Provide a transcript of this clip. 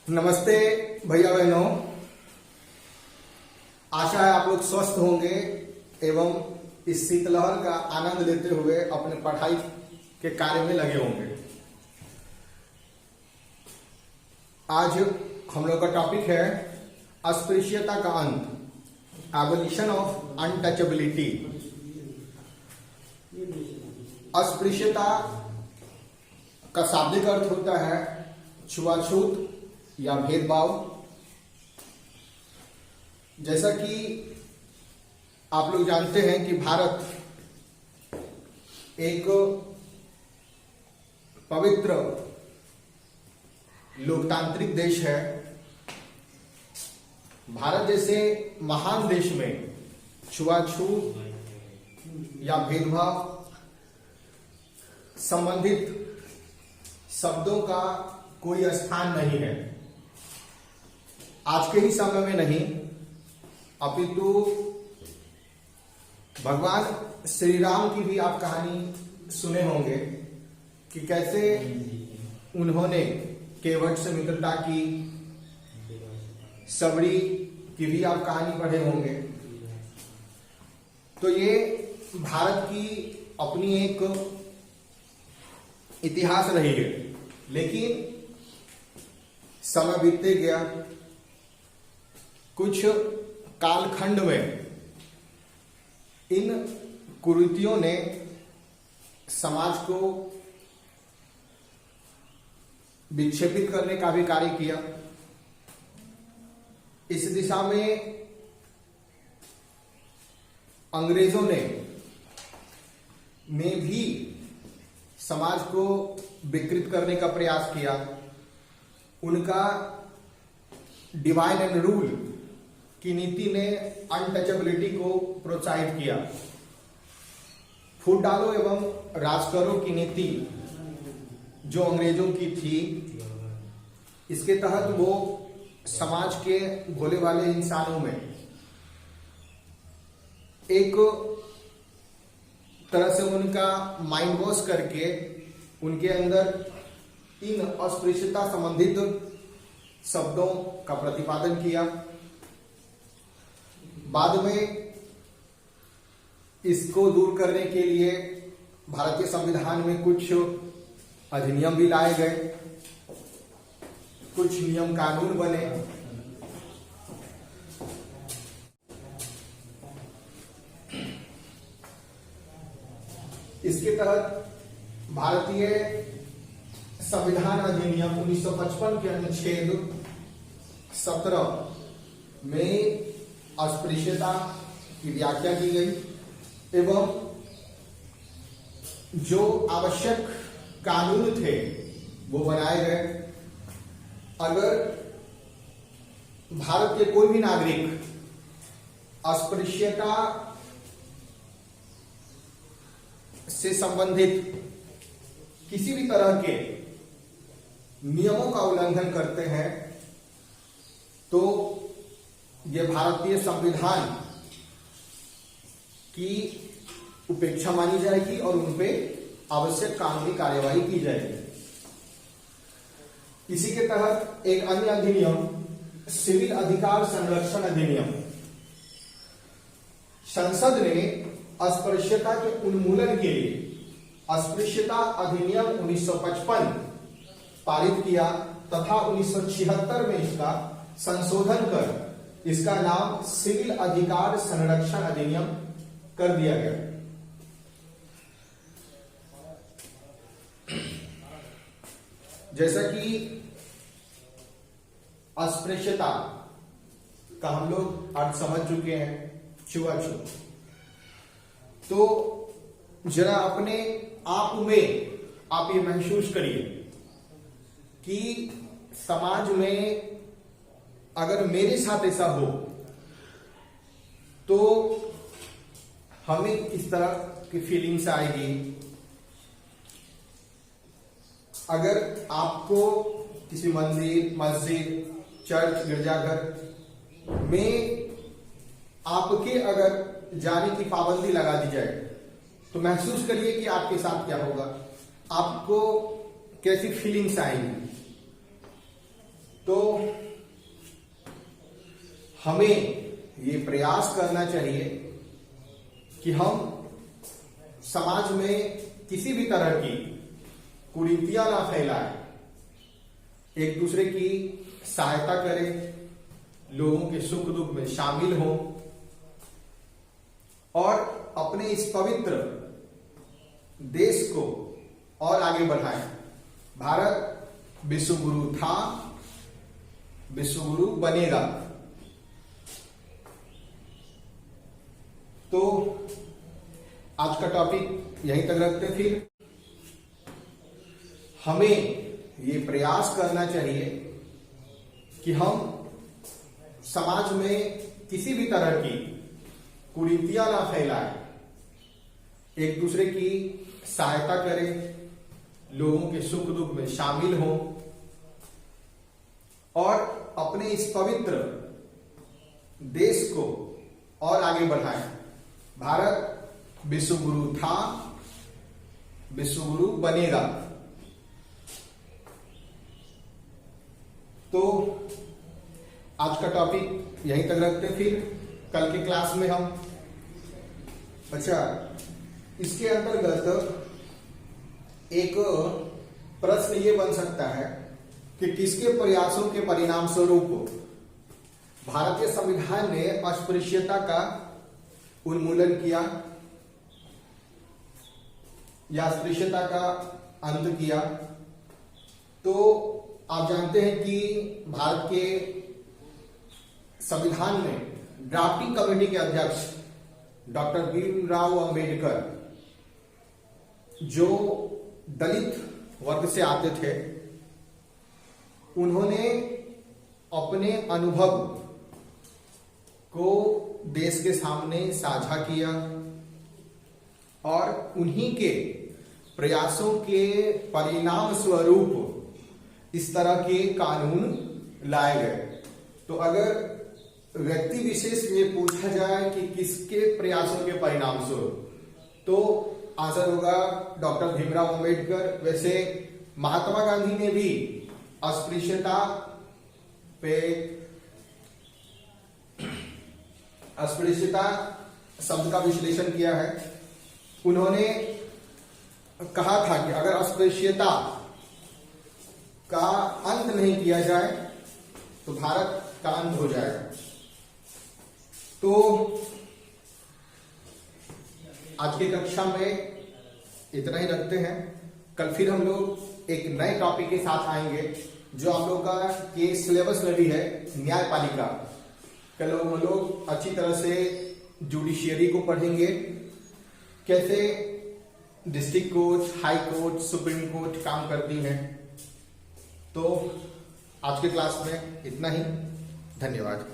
नमस्ते भैया बहनों। आशा है आप लोग स्वस्थ होंगे एवं इस शीतलहर का आनंद लेते हुए अपने पढ़ाई के कार्य में लगे होंगे। आज हम लोग का टॉपिक है अस्पृश्यता का अंत, एबोलिशन ऑफ अनटचेबिलिटी। अस्पृश्यता का शाब्दिक अर्थ होता है छुआछूत या भेदभाव। जैसा कि आप लोग जानते हैं कि भारत एक पवित्र लोकतांत्रिक देश है। भारत जैसे महान देश में छुआछूत या भेदभाव संबंधित शब्दों का कोई स्थान नहीं है। आज के ही समय में नहीं, अपितु भगवान श्री राम की भी आप कहानी सुने होंगे कि कैसे उन्होंने केवट से मित्रता की। सबरी की भी आप कहानी पढ़े होंगे। तो ये भारत की अपनी एक इतिहास रही है, लेकिन समय बीतते गया। कुछ कालखंड में इन कुरीतियों ने समाज को विक्षेपित करने का भी कार्य किया। इस दिशा में अंग्रेजों ने भी समाज को विकृत करने का प्रयास किया। उनका डिवाइड एंड रूल की नीति ने अनटचेबिलिटी को प्रोत्साहित किया। फूट डालो एवं राज करो की नीति जो अंग्रेजों की थी, इसके तहत वो समाज के भोले भाले इंसानों में एक तरह से उनका माइंड वॉश करके उनके अंदर इन अस्पृश्यता संबंधित शब्दों का प्रतिपादन किया। बाद में इसको दूर करने के लिए भारतीय संविधान में कुछ अधिनियम भी लाए गए, कुछ नियम कानून बने। इसके तहत भारतीय संविधान अधिनियम 1955 के अनुच्छेद 17 में अस्पृश्यता की व्याख्या की गई एवं जो आवश्यक कानून थे वो बनाए गए। अगर भारत के कोई भी नागरिक अस्पृश्यता से संबंधित किसी भी तरह के नियमों का उल्लंघन करते हैं तो ये भारतीय संविधान की उपेक्षा मानी जाएगी और उन पे आवश्यक कानूनी कार्यवाही की जाएगी। इसी के तहत एक अन्य अधिनियम सिविल अधिकार संरक्षण अधिनियम, संसद ने अस्पृश्यता के उन्मूलन के लिए अस्पृश्यता अधिनियम 1955 पारित किया तथा 1976 में इसका संशोधन कर इसका नाम सिविल अधिकार संरक्षण अधिनियम कर दिया गया। जैसा कि अस्पृश्यता का हम लोग अर्थ समझ चुके हैं, छुआछूत, तो जरा अपने आप में आप ये महसूस करिए कि समाज में अगर मेरे साथ ऐसा हो तो हमें किस तरह की फीलिंग्स आएगी। अगर आपको किसी मंदिर, मस्जिद, चर्च, गिरजाघर में आपके अगर जाने की पाबंदी लगा दी जाए तो महसूस करिए कि आपके साथ क्या होगा, आपको कैसी फीलिंग्स आएंगी। तो हमें ये प्रयास करना चाहिए कि हम समाज में किसी भी तरह की कुरीतियां ना फैलाएं, एक दूसरे की सहायता करें, लोगों के सुख दुख में शामिल हों और अपने इस पवित्र देश को और आगे बढ़ाएं। भारत विश्व गुरु था, विश्व गुरु बनेगा। तो आज का टॉपिक यहीं तक रखते हैं। फिर हमें ये प्रयास करना चाहिए कि हम समाज में किसी भी तरह की कुरीतियां ना फैलाएं, एक दूसरे की सहायता करें, लोगों के सुख दुख में शामिल हों और अपने इस पवित्र देश को और आगे बढ़ाएं। भारत विश्व गुरु था, विश्व गुरु बनेगा। तो आज का टॉपिक यहीं तक रखते हैं। फिर कल की क्लास में हम इसके अंतर्गत एक प्रश्न ये बन सकता है कि किसके प्रयासों के परिणाम स्वरूप भारतीय संविधान ने अस्पृश्यता का उन्मूलन किया या अस्पृश्यता का अंत किया। तो आप जानते हैं कि भारत के संविधान में ड्राफ्टिंग कमेटी के अध्यक्ष डॉक्टर भीमराव अंबेडकर, जो दलित वर्ग से आते थे, उन्होंने अपने अनुभव को देश के सामने साझा किया और उन्हीं के प्रयासों के परिणाम स्वरूप इस तरह के कानून लाए गए। तो अगर व्यक्ति विशेष में पूछा जाए कि किसके प्रयासों के परिणाम स्वरूप, तो आंसर होगा डॉक्टर भीमराव अंबेडकर। वैसे महात्मा गांधी ने भी अस्पृश्यता शब्द का विश्लेषण किया है। उन्होंने कहा था कि अगर अस्पृश्यता का अंत नहीं किया जाए तो भारत का अंत हो जाएगा। तो आज की कक्षा में इतना ही रखते हैं। कल फिर हम लोग एक नए टॉपिक के साथ आएंगे जो आप लोग का के सिलेबस में भी है, न्यायपालिका। कल हम लोग अच्छी तरह से जुडिशियरी को पढ़ेंगे, कैसे district court, high court, supreme court काम करती हैं। तो आज के क्लास में इतना ही। धन्यवाद।